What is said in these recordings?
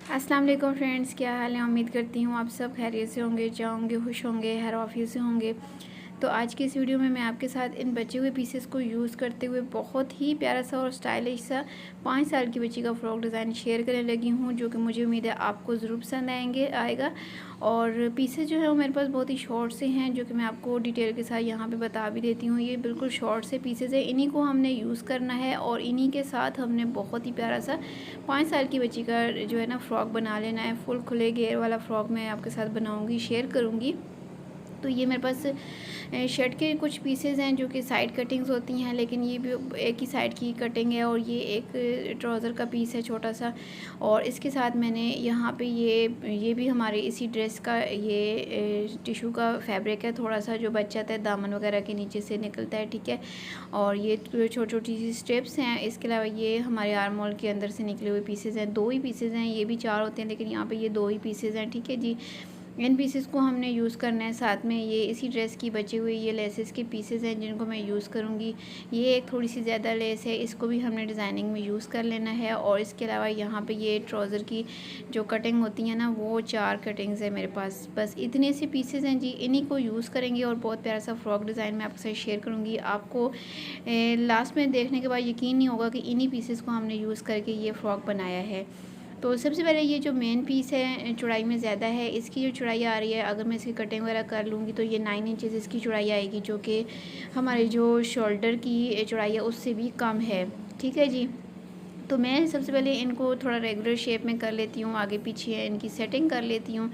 अस्सलाम वालेकुम फ्रेंड्स, क्या हाल है। उम्मीद करती हूँ आप सब खैरियत से होंगे, जाओगे खुश होंगे, हर ऑफिस से होंगे। तो आज की इस वीडियो में मैं आपके साथ इन बचे हुए पीसेस को यूज़ करते हुए बहुत ही प्यारा सा और स्टाइलिश सा 5 साल की बच्ची का फ़्रॉक डिज़ाइन शेयर करने लगी हूँ, जो कि मुझे उम्मीद है आपको ज़रूर पसंद आएगा। और पीसेस जो है वो मेरे पास बहुत ही शॉर्ट से हैं, जो कि मैं आपको डिटेल के साथ यहाँ पे बता भी देती हूँ। ये बिल्कुल शॉर्ट से पीसेस है, इन्हीं को हमने यूज़ करना है और इन्हीं के साथ हमने बहुत ही प्यारा सा 5 साल की बच्ची का जो है ना फ़्रॉक बना लेना है। फुल खुले घेर वाला फ़्रॉक मैं आपके साथ बनाऊँगी, शेयर करूँगी। तो ये मेरे पास शर्ट के कुछ पीसेस हैं जो कि साइड कटिंग्स होती हैं, लेकिन ये भी एक ही साइड की कटिंग है। और ये एक ट्राउज़र का पीस है छोटा सा, और इसके साथ मैंने यहाँ पे ये भी हमारे इसी ड्रेस का ये टिशू का फैब्रिक है, थोड़ा सा जो बच जाता है दामन वगैरह के नीचे से निकलता है, ठीक है। और ये छोटी छोटी सी स्ट्रिप्स हैं। इसके अलावा ये हमारे आर्म होल के अंदर से निकले हुए पीसेस हैं, 2 ही पीसेस हैं। ये भी 4 होते हैं, लेकिन यहाँ पे ये 2 ही पीसेस हैं, ठीक है जी। इन पीसेस को हमने यूज़ करना है। साथ में ये इसी ड्रेस की बची हुई ये लेसेस के पीसेस हैं, जिनको मैं यूज़ करूँगी। ये एक थोड़ी सी ज़्यादा लेस है, इसको भी हमने डिज़ाइनिंग में यूज़ कर लेना है। और इसके अलावा यहाँ पे ये ट्राउज़र की जो कटिंग होती है ना, वो 4 कटिंग्स है मेरे पास। बस इतने से पीसेस हैं जी, इन्हीं को यूज़ करेंगे और बहुत प्यारा सा फ्रॉक डिज़ाइन मैं आपके साथ शेयर करूँगी। आपको लास्ट में देखने के बाद यकीन नहीं होगा कि इन्हीं पीसेस को हमने यूज़ करके ये फ़्रॉक बनाया है। तो सबसे पहले ये जो मेन पीस है चौड़ाई में ज़्यादा है, इसकी जो चौड़ाई आ रही है, अगर मैं इसकी कटिंग वगैरह कर लूँगी तो ये 9 इंचेस इसकी चौड़ाई आएगी, जो कि हमारी जो शोल्डर की चौड़ाई है उससे भी कम है, ठीक है जी। तो मैं सबसे पहले इनको थोड़ा रेगुलर शेप में कर लेती हूँ, आगे पीछे इनकी सेटिंग कर लेती हूँ।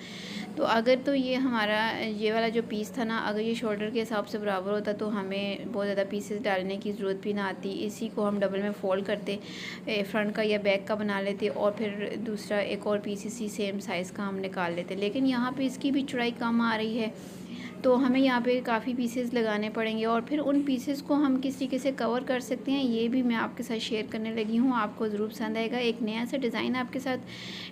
तो अगर तो ये हमारा ये वाला जो पीस था ना, अगर ये शोल्डर के हिसाब से बराबर होता तो हमें बहुत ज़्यादा पीसेस डालने की ज़रूरत भी ना आती। इसी को हम डबल में फ़ोल्ड करते, फ्रंट का या बैक का बना लेते, और फिर दूसरा एक और पीस इसी सेम साइज़ का हम निकाल लेते। लेकिन यहाँ पे इसकी भी चौड़ाई कम आ रही है, तो हमें यहाँ पे काफ़ी पीसेस लगाने पड़ेंगे। और फिर उन पीसेस को हम किस तरीके से कवर कर सकते हैं, ये भी मैं आपके साथ शेयर करने लगी हूँ। आपको ज़रूर पसंद आएगा। एक नया सा डिज़ाइन आपके साथ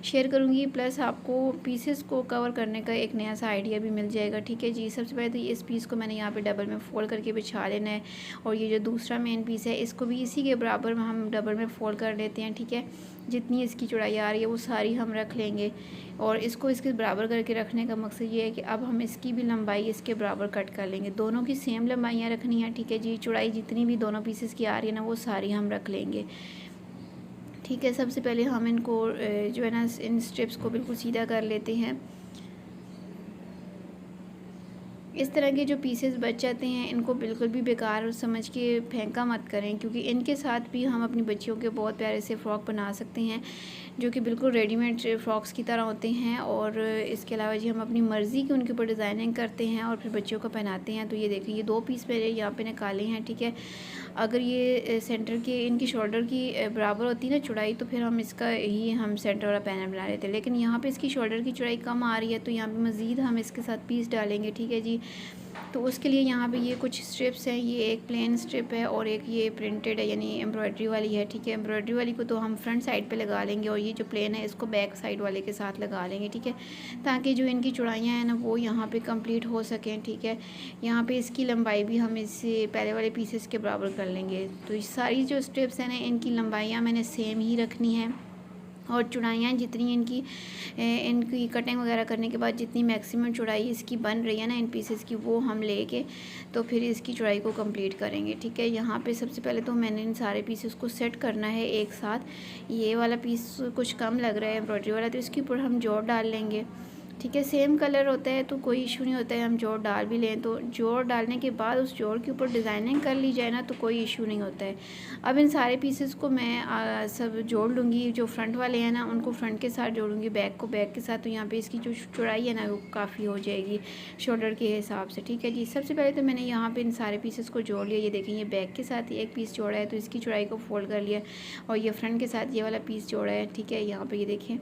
शेयर करूँगी, प्लस आपको पीसेस को कवर करने का एक नया सा आइडिया भी मिल जाएगा, ठीक है जी। सबसे पहले तो इस पीस को मैंने यहाँ पे डबल में फ़ोल्ड करके बिछा लेना है, और ये जो दूसरा मेन पीस है इसको भी इसी के बराबर में हम डबल में फ़ोल्ड कर लेते हैं, ठीक है। जितनी इसकी चौड़ाई आ रही है वो सारी हम रख लेंगे, और इसको इसके बराबर करके रखने का मकसद ये है कि अब हम इसकी भी लंबाई इसके बराबर कट कर लेंगे। दोनों की सेम लंबाइयाँ रखनी है, ठीक है जी। चौड़ाई जितनी भी दोनों पीसेस की आ रही है ना, वो सारी हम रख लेंगे, ठीक है। सबसे पहले हम इनको जो है ना, इन स्ट्रिप्स को बिल्कुल सीधा कर लेते हैं। इस तरह के जो पीसेस बच जाते हैं, इनको बिल्कुल भी बेकार समझ के फेंका मत करें, क्योंकि इनके साथ भी हम अपनी बच्चियों के बहुत प्यारे से फ़्रॉक बना सकते हैं, जो कि बिल्कुल रेडीमेड फ़्रॉक्स की तरह होते हैं। और इसके अलावा जी हम अपनी मर्ज़ी की उनके ऊपर डिज़ाइनिंग करते हैं और फिर बच्चियों को पहनाते हैं। तो ये देखिए, ये 2 पीस मेरे यहाँ पे निकाले हैं, ठीक है। अगर ये सेंटर के इनकी शोल्डर की बराबर होती ना चौड़ाई, तो फिर हम इसका ही हम सेंटर वाला पैनल बना लेते। लेकिन यहाँ पे इसकी शोल्डर की चौड़ाई कम आ रही है, तो यहाँ पे मज़ीद हम इसके साथ पीस डालेंगे, ठीक है जी। तो उसके लिए यहाँ पे ये कुछ स्ट्रिप्स हैं। ये एक प्लेन स्ट्रिप है और एक ये प्रिंटेड है, यानी एम्ब्रॉयडरी वाली है, ठीक है। एम्ब्रॉयडरी वाली को तो हम फ्रंट साइड पे लगा लेंगे, और ये जो प्लेन है इसको बैक साइड वाले के साथ लगा लेंगे, ठीक है, ताकि जो इनकी चौड़ाइयाँ हैं ना, वो यहाँ पे कंप्लीट हो सकें, ठीक है। यहाँ पे इसकी लंबाई भी हम इससे पहले वाले पीसेस के बराबर कर लेंगे। तो ये सारी जो स्ट्रिप्स हैं ना, इनकी लंबाइयाँ मैंने सेम ही रखनी है, और चौड़ाइयाँ जितनी इनकी कटिंग वगैरह करने के बाद जितनी मैक्सिमम चौड़ाई इसकी बन रही है ना इन पीसेस की, वो हम लेके तो फिर इसकी चौड़ाई को कंप्लीट करेंगे, ठीक है। यहाँ पे सबसे पहले तो मैंने इन सारे पीसेस को सेट करना है एक साथ। ये वाला पीस कुछ कम लग रहा है एम्ब्रॉयडरी वाला, तो इसके ऊपर हम जोड़ डाल लेंगे, ठीक है। सेम कलर होता है तो कोई इशू नहीं होता है, हम जोड़ डाल भी लें तो जोड़ डालने के बाद उस जोड़ के ऊपर डिज़ाइनिंग कर ली जाए ना, तो कोई इशू नहीं होता है। अब इन सारे पीसेस को मैं सब जोड़ लूँगी। जो फ्रंट वाले हैं ना, उनको फ्रंट के साथ जोड़ूँगी, बैक को बैक के साथ। तो यहाँ पे इसकी जो चौड़ाई है ना, वो काफ़ी हो जाएगी शोल्डर के हिसाब से, ठीक है जी। सबसे पहले तो मैंने यहाँ पे इन सारे पीसेस को जोड़ लिया। ये देखें, ये बैक के साथ एक पीस जोड़ा है, तो इसकी चौड़ाई को फोल्ड कर लिया, और ये फ्रंट के साथ ये वाला पीस जोड़ा है, ठीक है। यहाँ पर ये देखें,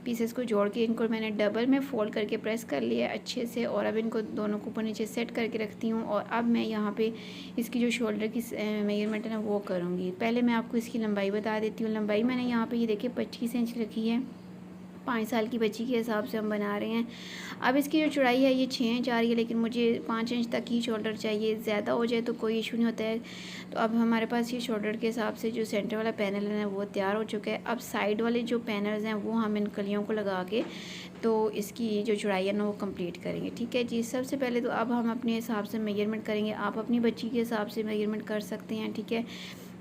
पीसेस को जोड़ के इनको मैंने डबल में फ़ोल्ड करके प्रेस कर लिया है अच्छे से, और अब इनको दोनों को ऊपर नीचे सेट करके रखती हूँ। और अब मैं यहाँ पे इसकी जो शोल्डर की मेजरमेंट है ना, वो करूँगी। पहले मैं आपको इसकी लंबाई बता देती हूँ। लंबाई मैंने यहाँ पे ये देखिए 25 इंच रखी है, 5 साल की बच्ची के हिसाब से हम बना रहे हैं। अब इसकी जो चौड़ाई है ये 6 इंच आ रही है, लेकिन मुझे 5 इंच तक ही शोल्डर चाहिए, ज़्यादा हो जाए तो कोई इशू नहीं होता है। तो अब हमारे पास ये शोल्डर के हिसाब से जो सेंटर वाला पैनल है वो तैयार हो चुका है। अब साइड वाले जो पैनल्स हैं वो हम इन कलियों को लगा के तो इसकी जो चौड़ाई है ना वो कंप्लीट करेंगे। ठीक है जी। सबसे पहले तो अब हम अपने हिसाब से मेजरमेंट करेंगे, आप अपनी बच्ची के हिसाब से मेजरमेंट कर सकते हैं। ठीक है,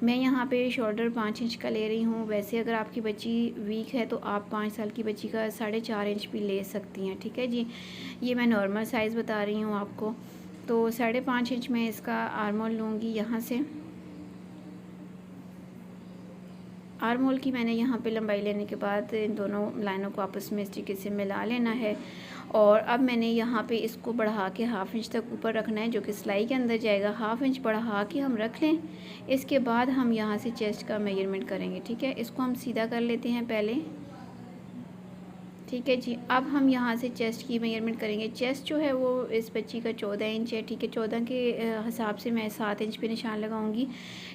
मैं यहाँ पे शोल्डर 5 इंच का ले रही हूँ। वैसे अगर आपकी बच्ची वीक है तो आप 5 साल की बच्ची का 4.5 इंच भी ले सकती हैं। ठीक है जी, ये मैं नॉर्मल साइज़ बता रही हूँ आपको। तो 5.5 इंच में इसका आर्म होल लूँगी। यहाँ से आर्म होल की मैंने यहाँ पे लंबाई लेने के बाद इन दोनों लाइनों को आपस में इस तरीके से मिला लेना है। और अब मैंने यहाँ पे इसको बढ़ा के 1/2 इंच तक ऊपर रखना है, जो कि सिलाई के अंदर जाएगा। 1/2 इंच बढ़ा के हम रख लें। इसके बाद हम यहाँ से चेस्ट का मेजरमेंट करेंगे। ठीक है, इसको हम सीधा कर लेते हैं पहले। ठीक है जी, अब हम यहाँ से चेस्ट की मेजरमेंट करेंगे। चेस्ट जो है वो इस बच्ची का 14 इंच है। ठीक है, 14 के हिसाब से मैं 7 इंच पे निशान लगाऊंगी,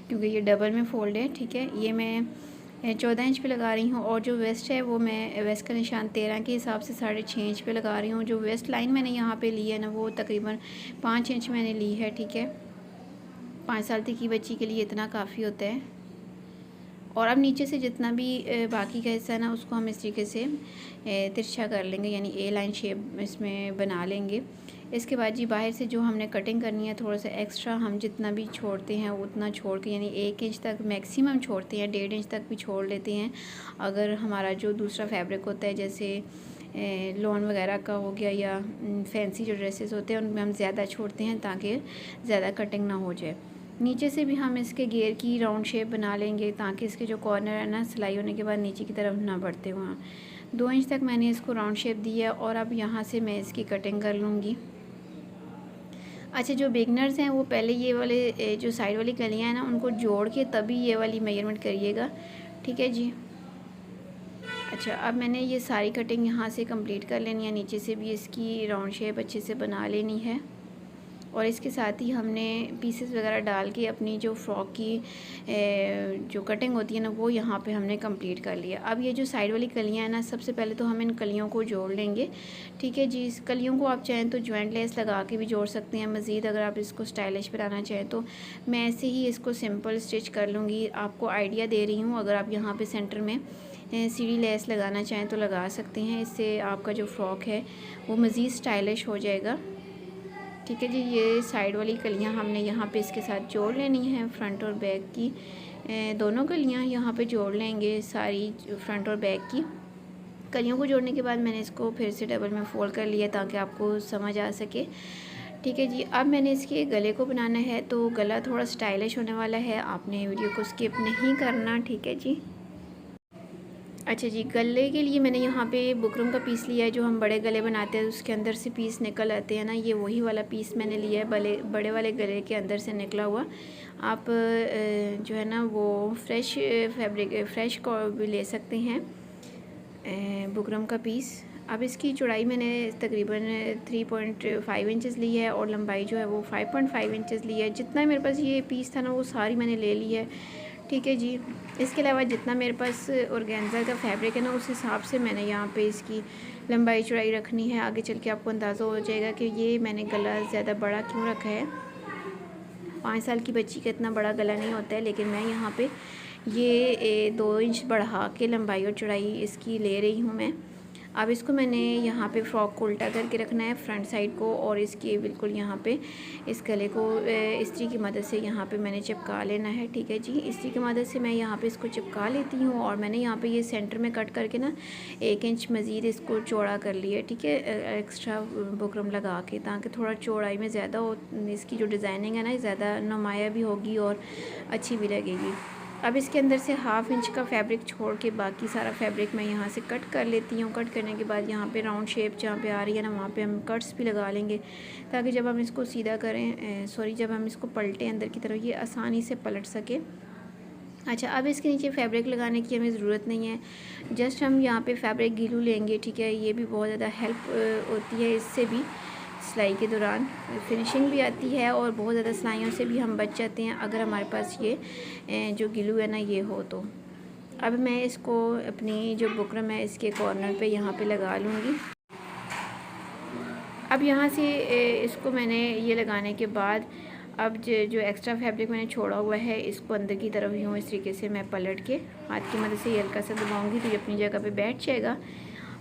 क्योंकि ये डबल में फोल्ड है। ठीक है, ये मैं 14 इंच पे लगा रही हूँ। और जो वेस्ट है वो मैं वेस्ट का निशान 13 के हिसाब से 6.5 इंच पे लगा रही हूँ। जो वेस्ट लाइन मैंने यहाँ पे ली है ना वो तकरीबन 5 इंच मैंने ली है। ठीक है, 5 साल तक की बच्ची के लिए इतना काफ़ी होता है। और अब नीचे से जितना भी बाकी का हिस्सा है ना उसको हम इस तरीके से तिरछा कर लेंगे, यानी ए लाइन शेप इसमें बना लेंगे। इसके बाद जी बाहर से जो हमने कटिंग करनी है, थोड़ा सा एक्स्ट्रा हम जितना भी छोड़ते हैं उतना छोड़ के, यानी 1 इंच तक मैक्सिमम छोड़ते हैं, 1.5 इंच तक भी छोड़ लेते हैं। अगर हमारा जो दूसरा फैब्रिक होता है जैसे लॉन वगैरह का हो गया या फैंसी जो ड्रेसेस होते हैं उनमें हम ज़्यादा छोड़ते हैं ताकि ज़्यादा कटिंग ना हो जाए। नीचे से भी हम इसके घेर की राउंड शेप बना लेंगे ताकि इसके जो कॉर्नर है ना सिलाई होने के बाद नीचे की तरफ ना बढ़ते वहाँ। 2 इंच तक मैंने इसको राउंड शेप दी है। और अब यहाँ से मैं इसकी कटिंग कर लूँगी। अच्छा, जो बिगनर्स हैं वो पहले ये वाले जो साइड वाली कलियाँ हैं ना उनको जोड़ के तभी ये वाली मेजरमेंट करिएगा। ठीक है जी। अच्छा, अब मैंने ये सारी कटिंग यहाँ से कंप्लीट कर लेनी है। नीचे से भी इसकी राउंड शेप अच्छे से बना लेनी है। और इसके साथ ही हमने पीसेस वगैरह डाल के अपनी जो फ्रॉक की जो कटिंग होती है ना वो यहाँ पे हमने कंप्लीट कर लिया। अब ये जो साइड वाली कलियाँ हैं ना, सबसे पहले तो हम इन कलियों को जोड़ लेंगे। ठीक है जी, इस कलियों को आप चाहें तो जॉइंट लेस लगा के भी जोड़ सकते हैं। मज़ीद अगर आप इसको स्टाइलिश बनाना चाहें तो मैं ऐसे ही इसको सिंपल स्टिच कर लूँगी। आपको आइडिया दे रही हूँ, अगर आप यहाँ पर सेंटर में सीढ़ी लेस लगाना चाहें तो लगा सकते हैं। इससे आपका जो फ्रॉक है वो मज़ीद स्टाइलिश हो जाएगा। ठीक है जी, ये साइड वाली कलियां हमने यहाँ पे इसके साथ जोड़ लेनी है। फ्रंट और बैक की दोनों कलियां यहाँ पे जोड़ लेंगे। सारी फ्रंट और बैक की कलियों को जोड़ने के बाद मैंने इसको फिर से डबल में फोल्ड कर लिया ताकि आपको समझ आ सके। ठीक है जी, अब मैंने इसके गले को बनाना है, तो गला थोड़ा स्टाइलिश होने वाला है। आपने वीडियो को स्किप नहीं करना। ठीक है जी। अच्छा जी, गले के लिए मैंने यहाँ पे बुकरम का पीस लिया है। जो हम बड़े गले बनाते हैं उसके अंदर से पीस निकल आते हैं ना, ये वही वाला पीस मैंने लिया है, बड़े वाले गले के अंदर से निकला हुआ। आप जो है ना वो फ्रेश फैब्रिक फ्रेश को भी ले सकते हैं, बुकरम का पीस। अब इसकी चौड़ाई मैंने तकरीबन 3.5 इंचज़ ली है और लंबाई जो है वो 5.5 इंचज़ ली है। जितना मेरे पास ये पीस था ना वो सारी मैंने ले ली है। ठीक है जी, इसके अलावा जितना मेरे पास ऑर्गेन्जा का फैब्रिक है ना उस हिसाब से मैंने यहाँ पे इसकी लंबाई चौड़ाई रखनी है। आगे चल के आपको अंदाज़ा हो जाएगा कि ये मैंने गला ज़्यादा बड़ा क्यों रखा है। 5 साल की बच्ची का इतना बड़ा गला नहीं होता है, लेकिन मैं यहाँ पे ये 2 इंच बढ़ा के लंबाई और चौड़ाई इसकी ले रही हूँ मैं। अब इसको मैंने यहाँ पे फ्रॉक को उल्टा करके रखना है फ्रंट साइड को, और इसके बिल्कुल यहाँ पे इस गले को इस्त्री की मदद से यहाँ पे मैंने चिपका लेना है। ठीक है जी, इस्त्री की मदद से मैं यहाँ पे इसको चिपका लेती हूँ। और मैंने यहाँ पे ये सेंटर में कट करके ना 1 इंच मज़ीद इसको चौड़ा कर लिया। ठीक है, एक्स्ट्रा बुकरम लगा के, ताकि थोड़ा चौड़ाई में ज़्यादा हो, इसकी जो डिज़ाइनिंग है ना ज़्यादा नुमाया भी होगी और अच्छी भी लगेगी। अब इसके अंदर से 1/2 इंच का फैब्रिक छोड़ के बाकी सारा फैब्रिक मैं यहाँ से कट कर लेती हूँ। कट करने के बाद यहाँ पे राउंड शेप जहाँ पे आ रही है ना वहाँ पे हम कट्स भी लगा लेंगे, ताकि जब हम इसको सीधा करें जब हम इसको पलटें अंदर की तरफ ये आसानी से पलट सके। अच्छा, अब इसके नीचे फैब्रिक लगाने की हमें ज़रूरत नहीं है, जस्ट हम यहाँ पे फैब्रिक ग्लू लेंगे। ठीक है, ये भी बहुत ज़्यादा हेल्प होती है, इससे भी सिलाई के दौरान फिनिशिंग भी आती है और बहुत ज़्यादा सिलाइयों से भी हम बच जाते हैं अगर हमारे पास ये जो ग्लू है ना ये हो तो। अब मैं इसको अपनी जो बुकरम है इसके कॉर्नर पे यहाँ पे लगा लूँगी। अब यहाँ से इसको मैंने ये लगाने के बाद अब जो एक्स्ट्रा फैब्रिक मैंने छोड़ा हुआ है इसको अंदर की तरफ यूँ इस तरीके से मैं पलट के हाथ की मदद से हल्का सा दबाऊँगी तो ये अपनी जगह पे बैठ जाएगा।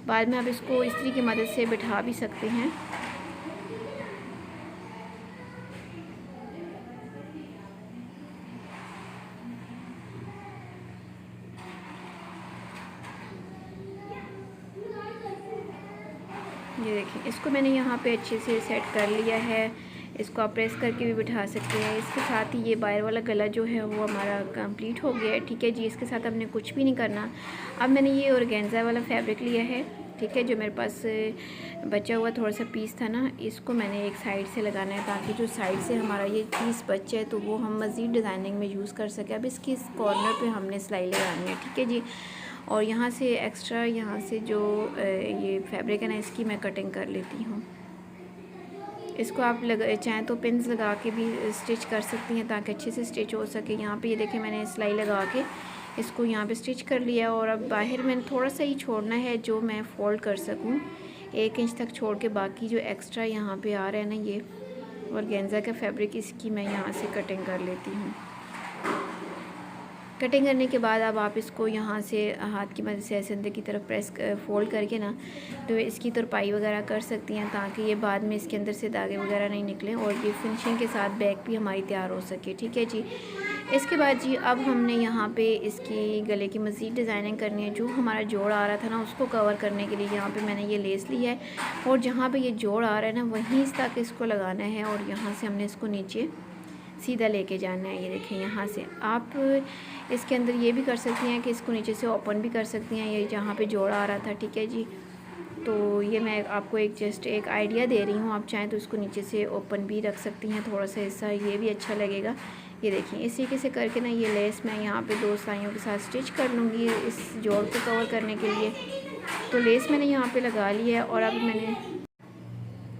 बाद में आप इसको इस्त्री की मदद से बिठा भी सकते हैं। ये देखिए इसको मैंने यहाँ पे अच्छे से सेट कर लिया है। इसको आप प्रेस करके भी बिठा सकते हैं। इसके साथ ही ये बाहर वाला गला जो है वो हमारा कंप्लीट हो गया है। ठीक है जी, इसके साथ हमने कुछ भी नहीं करना। अब मैंने ये ऑर्गेन्जा वाला फैब्रिक लिया है, ठीक है, जो मेरे पास बचा हुआ थोड़ा सा पीस था ना, इसको मैंने एक साइड से लगाना है ताकि जो साइड से हमारा ये पीस बचे है तो वो हम मज़ीद डिज़ाइनिंग में यूज़ कर सकें। अब इसकी इस कॉर्नर पे हमने सिलाई लगानी है, ठीक है जी। और यहाँ से एक्स्ट्रा यहाँ से जो ये फैब्रिक है ना इसकी मैं कटिंग कर लेती हूँ। इसको आप चाहें तो पिन्स लगा के भी स्टिच कर सकती हैं ताकि अच्छे से स्टिच हो सके। यहाँ पे ये देखिए मैंने सिलाई लगा के इसको यहाँ पे स्टिच कर लिया। और अब बाहर मैंने थोड़ा सा ही छोड़ना है जो मैं फ़ोल्ड कर सकूँ, 1 इंच तक छोड़ के बाकी जो एक्स्ट्रा यहाँ पे आ रहा है ना ये ऑर्गेन्जा का फैब्रिक, इसकी मैं यहाँ से कटिंग कर लेती हूँ। कटिंग करने के बाद अब आप इसको यहाँ से हाथ की मदद से ऐसे अंदर की तरफ प्रेस फोल्ड करके ना तो इसकी तुरपाई वगैरह कर सकती हैं ताकि ये बाद में इसके अंदर से दागे वगैरह नहीं निकलें और ये फिनिशिंग के साथ बैक भी हमारी तैयार हो सके, ठीक है जी। इसके बाद जी अब हमने यहाँ पे इसकी गले की मज़ीद डिज़ाइनिंग करनी है। जो हमारा जोड़ आ रहा था ना उसको कवर करने के लिए यहाँ पे मैंने ये लेस ली है और जहाँ पे ये जोड़ आ रहा है ना वहीं तक इसको लगाना है और यहाँ से हमने इसको नीचे सीधा लेके जाना है। ये देखें यहाँ से आप इसके अंदर ये भी कर सकती हैं कि इसको नीचे से ओपन भी कर सकती हैं, ये जहाँ पे जोड़ आ रहा था, ठीक है जी। तो ये मैं आपको जस्ट एक आइडिया दे रही हूँ, आप चाहें तो इसको नीचे से ओपन भी रख सकती हैं थोड़ा सा हिस्सा, ये भी अच्छा लगेगा। ये देखिए इस तरीके से करके ना ये लेस मैं यहाँ पे 2 सिलाइयों के साथ स्टिच कर लूँगी इस जोड़ को कवर करने के लिए। तो लेस मैंने यहाँ पे लगा ली है और अब मैंने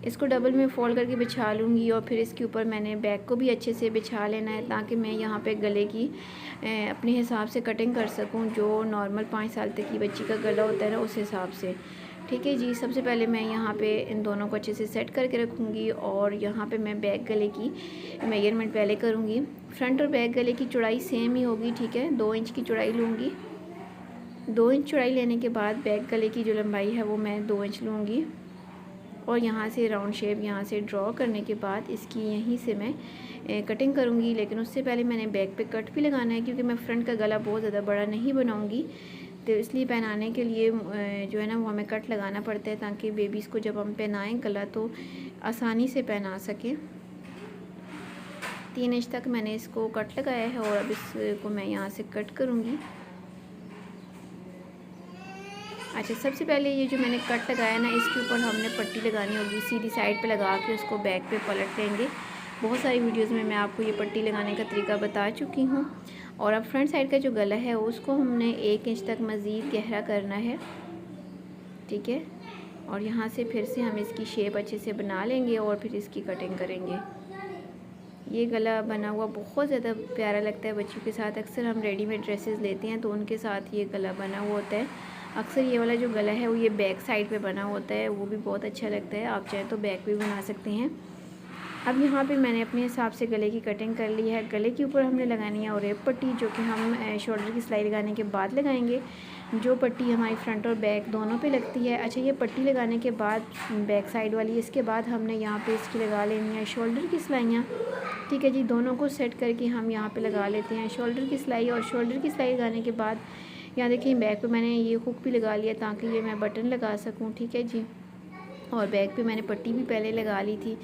इसको डबल में फ़ोल्ड करके बिछा लूँगी और फिर इसके ऊपर मैंने बैक को भी अच्छे से बिछा लेना है ताकि मैं यहाँ पे गले की अपने हिसाब से कटिंग कर सकूँ, जो नॉर्मल 5 साल तक की बच्ची का गला होता है ना उस हिसाब से, ठीक है जी। सबसे पहले मैं यहाँ पे इन दोनों को अच्छे से सेट करके रखूँगी और यहाँ पे मैं बैक गले की मेजरमेंट पहले करूँगी। फ्रंट और बैक गले की चौड़ाई सेम ही होगी, ठीक है। 2 इंच की चौड़ाई लूँगी। 2 इंच चौड़ाई लेने के बाद बैक गले की जो लंबाई है वो मैं 2 इंच लूँगी और यहाँ से राउंड शेप यहाँ से ड्रॉ करने के बाद इसकी यहीं से मैं कटिंग करूँगी। लेकिन उससे पहले मैंने बैक पे कट भी लगाना है क्योंकि मैं फ्रंट का गला बहुत ज़्यादा बड़ा नहीं बनाऊँगी, तो इसलिए पहनाने के लिए जो है ना वो हमें कट लगाना पड़ता है ताकि बेबीज़ को जब हम पहनाएँ गला तो आसानी से पहना सकें। 3 इंच तक मैंने इसको कट लगाया है और अब इसको मैं यहाँ से कट करूँगी। अच्छा, सबसे पहले ये जो मैंने कट लगाया ना इसके ऊपर हमने पट्टी लगानी होगी, सीधी साइड पे लगा के उसको बैक पे पलट लेंगे। बहुत सारी वीडियोस में मैं आपको ये पट्टी लगाने का तरीका बता चुकी हूँ। और अब फ्रंट साइड का जो गला है उसको हमने 1 इंच तक मज़ीद गहरा करना है, ठीक है। और यहाँ से फिर से हम इसकी शेप अच्छे से बना लेंगे और फिर इसकी कटिंग करेंगे। ये गला बना हुआ बहुत ज़्यादा प्यारा लगता है बच्चों के साथ। अक्सर हम रेडीमेड ड्रेसेस लेते हैं तो उनके साथ ये गला बना हुआ होता है। अक्सर ये वाला जो गला है वो ये बैक साइड पे बना होता है, वो भी बहुत अच्छा लगता है। आप चाहें तो बैक भी बना सकते हैं। अब यहाँ पे मैंने अपने हिसाब से गले की कटिंग कर ली है। गले के ऊपर हमने लगानी है और रेप पट्टी, जो कि हम शोल्डर की सिलाई लगाने के बाद लगाएंगे, जो पट्टी हमारी फ्रंट और बैक दोनों पे लगती है। अच्छा, ये पट्टी लगाने के बाद बैक साइड वाली, इसके बाद हमने यहाँ पे इसकी लगा लेनी है शोल्डर की सिलाइयाँ, ठीक है जी। दोनों को सेट करके हम यहाँ पे लगा लेते हैं शोल्डर की सिलाई। और शोल्डर की सिलाई लगाने के बाद यहाँ देखिए बैक पे मैंने ये हुक भी लगा लिया ताकि ये मैं बटन लगा सकूँ, ठीक है जी। और बैक पे मैंने पट्टी भी पहले लगा ली थी।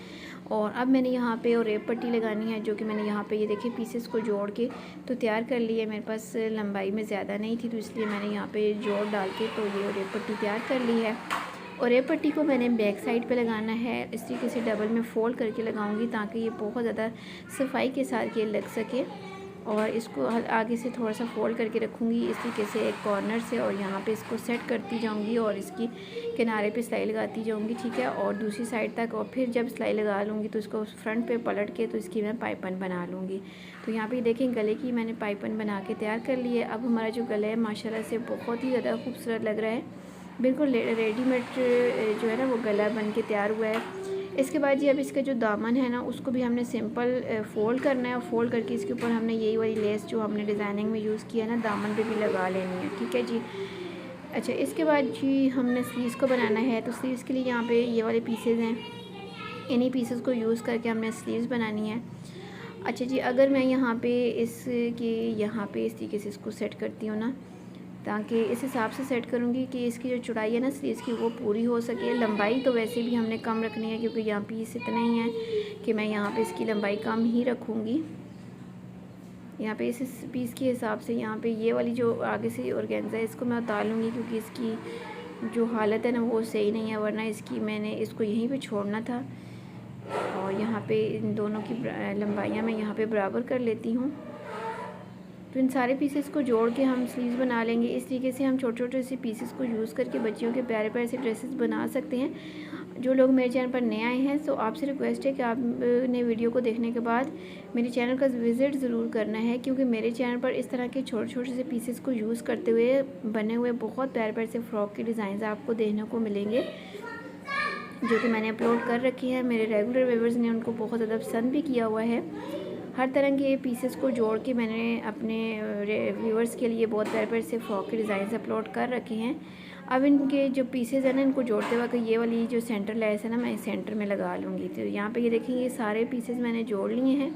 और अब मैंने यहाँ पे और रेप पट्टी लगानी है, जो कि मैंने यहाँ पे ये देखिए पीसेस को जोड़ के तो तैयार कर ली है। मेरे पास लंबाई में ज़्यादा नहीं थी तो इसलिए मैंने यहाँ पे जोड़ डाल के तो ये रेप पट्टी तैयार कर ली है। और रेप पट्टी को मैंने बैक साइड पे लगाना है, इस तरीके से डबल में फ़ोल्ड करके लगाऊंगी ताकि ये बहुत ज़्यादा सफाई के साथ ये लग सके। और इसको आगे से थोड़ा सा फोल्ड करके रखूँगी इस तरीके से एक कॉर्नर से, और यहाँ पे इसको सेट करती जाऊँगी और इसकी किनारे पे सिलाई लगाती जाऊँगी, ठीक है। और दूसरी साइड तक, और फिर जब सिलाई लगा लूँगी तो इसको फ्रंट पे पलट के तो इसकी मैं पाइपन बना लूँगी। तो यहाँ पे देखें गले की मैंने पाइपन बना के तैयार कर ली है। अब हमारा जो गला है माशाल्लाह से बहुत ही ज़्यादा खूबसूरत लग रहा है, बिल्कुल रेडीमेड जो है ना वो गला बन के तैयार हुआ है। इसके बाद जी अब इसका जो दामन है ना उसको भी हमने सिंपल फ़ोल्ड करना है, और फोल्ड करके इसके ऊपर हमने यही वाली लेस जो हमने डिज़ाइनिंग में यूज़ किया है ना दामन पे भी लगा लेनी है, ठीक है जी। अच्छा, इसके बाद जी हमने स्लीव्स को बनाना है। तो स्लीव्स के लिए यहाँ पे ये वाले पीसेज हैं, इन्हीं पीसेस को यूज़ करके हमने स्लीव्स बनानी है। अच्छा जी, अगर मैं यहाँ पे इस तरीके से इसको सेट करती हूँ ना, ताकि इस हिसाब से सेट करूँगी कि इसकी जो चौड़ाई है ना स्लीव्स की वो पूरी हो सके। लंबाई तो वैसे भी हमने कम रखनी है क्योंकि यहाँ पीस इतने ही हैं कि मैं यहाँ पे इसकी लंबाई कम ही रखूँगी। यहाँ पे इस पीस के हिसाब से यहाँ पे ये वाली जो आगे से ऑर्गेन्जा है इसको मैं उतार लूँगी, क्योंकि इसकी जो हालत है ना वो सही नहीं है, वरना इसकी मैंने इसको यहीं पे छोड़ना था। और यहाँ पे इन दोनों की लंबाइयाँ मैं यहाँ पे बराबर कर लेती हूँ। तो इन सारे पीसेस को जोड़ के हम स्लीव्स बना लेंगे। इस तरीके से हम छोटे छोटे से पीसेस को यूज़ करके बच्चियों के प्यारे प्यारे से ड्रेसेस बना सकते हैं। जो लोग मेरे चैनल पर नए आए हैं तो आपसे रिक्वेस्ट है कि आपने वीडियो को देखने के बाद मेरे चैनल का विज़िट ज़रूर करना है, क्योंकि मेरे चैनल पर इस तरह के छोटे छोटे से पीसेस को यूज़ करते हुए बने हुए बहुत प्यारे प्यारे से फ़्रॉक के डिज़ाइन आपको देखने को मिलेंगे, जो कि मैंने अपलोड कर रखी है। मेरे रेगुलर व्यूअर्स ने उनको बहुत ज़्यादा पसंद भी किया हुआ है। हर तरह के पीसेस को जोड़ के मैंने अपने व्यूअर्स के लिए बहुत प्यारे प्यारे से फ्रॉक के डिज़ाइन अपलोड कर रखे हैं। अब इनके जो पीसेस हैं ना इनको जोड़ते वक्त ये वाली जो सेंटर लेस है ना मैं सेंटर में लगा लूँगी। तो यहाँ पे ये देखें ये सारे पीसेस मैंने जोड़ लिए हैं।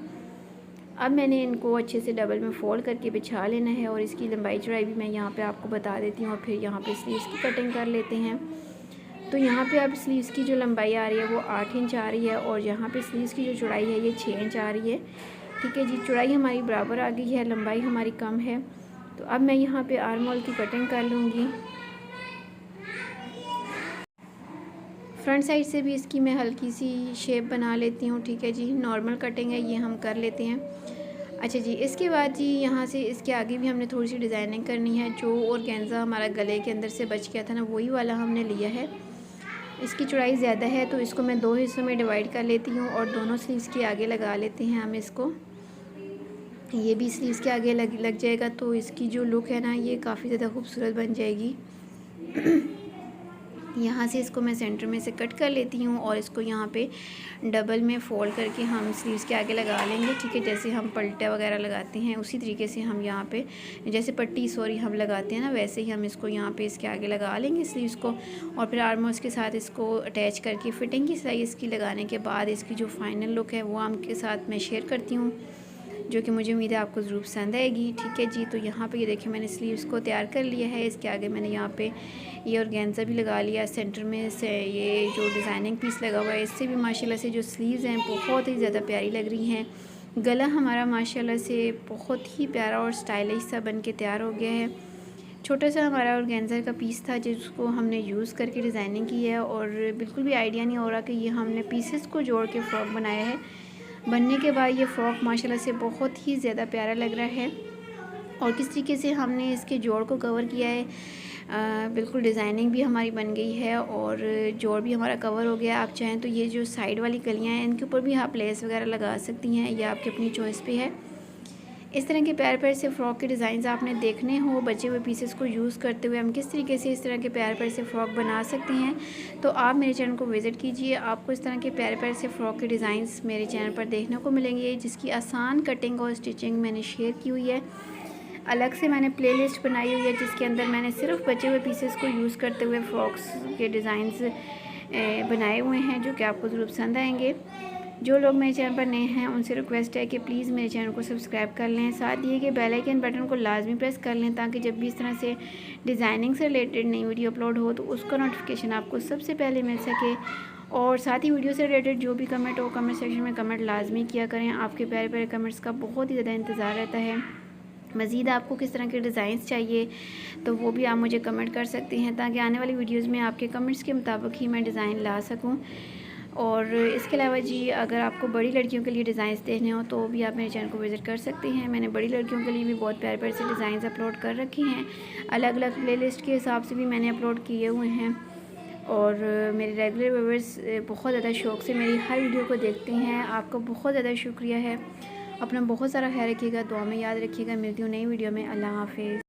अब मैंने इनको अच्छे से डबल में फ़ोल्ड करके बिछा लेना है, और इसकी लंबाई चौड़ाई भी मैं यहाँ पे आपको बता देती हूँ। और फिर यहाँ पे स्लीव्स की कटिंग कर लेते हैं। तो यहाँ पे अब स्लीव्स की जो लंबाई आ रही है वो 8 इंच आ रही है, और यहाँ पे स्लीव्स की जो चौड़ाई है ये 6 इंच आ रही है, ठीक है जी। चौड़ाई हमारी बराबर आ गई है, लंबाई हमारी कम है। तो अब मैं यहाँ पे आर्म होल की कटिंग कर लूँगी। फ्रंट साइड से भी इसकी मैं हल्की सी शेप बना लेती हूँ, ठीक है जी। नॉर्मल कटिंग है ये हम कर लेते हैं। अच्छा जी, इसके बाद जी यहाँ से इसके आगे भी हमने थोड़ी सी डिज़ाइनिंग करनी है। जो ऑर्गेन्जा हमारा गले के अंदर से बच गया था ना वही वाला हमने लिया है। इसकी चौड़ाई ज़्यादा है तो इसको मैं 2 हिस्सों में डिवाइड कर लेती हूँ, और दोनों स्लीव्स के आगे लगा लेते हैं हम इसको। ये भी स्लीव्स के आगे लग जाएगा, तो इसकी जो लुक है ना ये काफ़ी ज़्यादा खूबसूरत बन जाएगी। यहाँ से इसको मैं सेंटर में से कट कर लेती हूँ, और इसको यहाँ पे डबल में फ़ोल्ड करके हम स्लीव्स के आगे लगा लेंगे, ठीक है। जैसे हम पलटे वगैरह लगाते हैं उसी तरीके से हम यहाँ पे जैसे पट्टी हम लगाते हैं ना वैसे ही हम इसको यहाँ पे इसके आगे लगा लेंगे स्लीव्स को। और फिर आर्मोल्स के साथ इसको अटैच करके फिटिंग की सिलाई इसकी लगाने के बाद इसकी जो फाइनल लुक है वो आपके साथ मैं शेयर करती हूँ, जो कि मुझे उम्मीद है आपको ज़रूर पसंद आएगी, ठीक है जी। तो यहाँ पे ये देखिए मैंने स्लीव्स को तैयार कर लिया है। इसके आगे मैंने यहाँ पे ये ऑर्गेन्जा भी लगा लिया। सेंटर में से ये जो डिज़ाइनिंग पीस लगा हुआ है इससे भी माशाल्लाह से जो स्लीव्स हैं बहुत ही ज़्यादा प्यारी लग रही हैं। गला हमारा माशाल्लाह से बहुत ही प्यारा और स्टाइलिश सा बन के तैयार हो गया है। छोटा सा हमारा ऑर्गेन्जा का पीस था जिसको हमने यूज़ करके डिज़ाइनिंग की है, और बिल्कुल भी आइडिया नहीं हो रहा कि ये हमने पीसेस को जोड़ के फ्रॉक बनाया है। बनने के बाद ये फ़्रॉक माशाल्लाह से बहुत ही ज़्यादा प्यारा लग रहा है। और किस तरीके से हमने इसके जोड़ को कवर किया है, बिल्कुल डिज़ाइनिंग भी हमारी बन गई है और जोड़ भी हमारा कवर हो गया। आप चाहें तो ये जो साइड वाली कलियाँ हैं इनके ऊपर भी आप लेस वगैरह लगा सकती हैं, ये आपकी अपनी चॉइस पे है। इस तरह के प्यारे प्यारे से फ़्रॉक के डिज़ाइन आपने देखने हो बचे हुए पीसेस को यूज़ करते हुए हम किस तरीके से इस तरह के प्यारे प्यारे से फ़्रॉक बना सकते हैं, तो आप मेरे चैनल को विज़िट कीजिए। आपको इस तरह के प्यारे प्यारे से फ़्रॉक के डिज़ाइंस मेरे चैनल पर देखने को मिलेंगे, जिसकी आसान कटिंग और स्टिचिंग मैंने शेयर की हुई है। अलग से मैंने प्लेलिस्ट बनाई हुई है जिसके अंदर मैंने सिर्फ बचे हुए पीसेस को यूज़ करते हुए फ़्रॉक्स के डिज़ाइंस बनाए हुए हैं, जो कि आपको ज़रूर पसंद आएंगे। जो लोग मेरे चैनल पर नए हैं उनसे रिक्वेस्ट है कि प्लीज़ मेरे चैनल को सब्सक्राइब कर लें, साथ दिए गए बेल आइकन बटन को लाजमी प्रेस कर लें, ताकि जब भी इस तरह से डिज़ाइनिंग से रिलेटेड नई वीडियो अपलोड हो तो उसका नोटिफिकेशन आपको सबसे पहले मिल सके। और साथ ही वीडियो से रिलेटेड जो भी कमेंट हो कमेंट सेक्शन में कमेंट लाजमी किया करें। आपके प्यारे प्यारे कमेंट्स का बहुत ही ज़्यादा इंतज़ार रहता है। मज़ीद आपको किस तरह के डिज़ाइंस चाहिए तो वो भी आप मुझे कमेंट कर सकती हैं, ताकि आने वाली वीडियोज़ में आपके कमेंट्स के मुताबिक ही मैं डिज़ाइन ला सकूँ। और इसके अलावा जी अगर आपको बड़ी लड़कियों के लिए डिज़ाइंस देखने हो तो भी आप मेरे चैनल को विज़िट कर सकती हैं। मैंने बड़ी लड़कियों के लिए भी बहुत प्यारे प्यारे से डिज़ाइंस अपलोड कर रखे हैं। अलग अलग प्लेलिस्ट के हिसाब से भी मैंने अपलोड किए हुए हैं। और मेरे रेगुलर व्यूअर्स बहुत ज़्यादा शौक़ से मेरी हर वीडियो को देखते हैं। आपका बहुत ज़्यादा शुक्रिया है। अपना बहुत सारा ख्याल रखिएगा, दुआ में याद रखिएगा। मिलती हूँ नई वीडियो में। अल्लाह हाफ़िज़।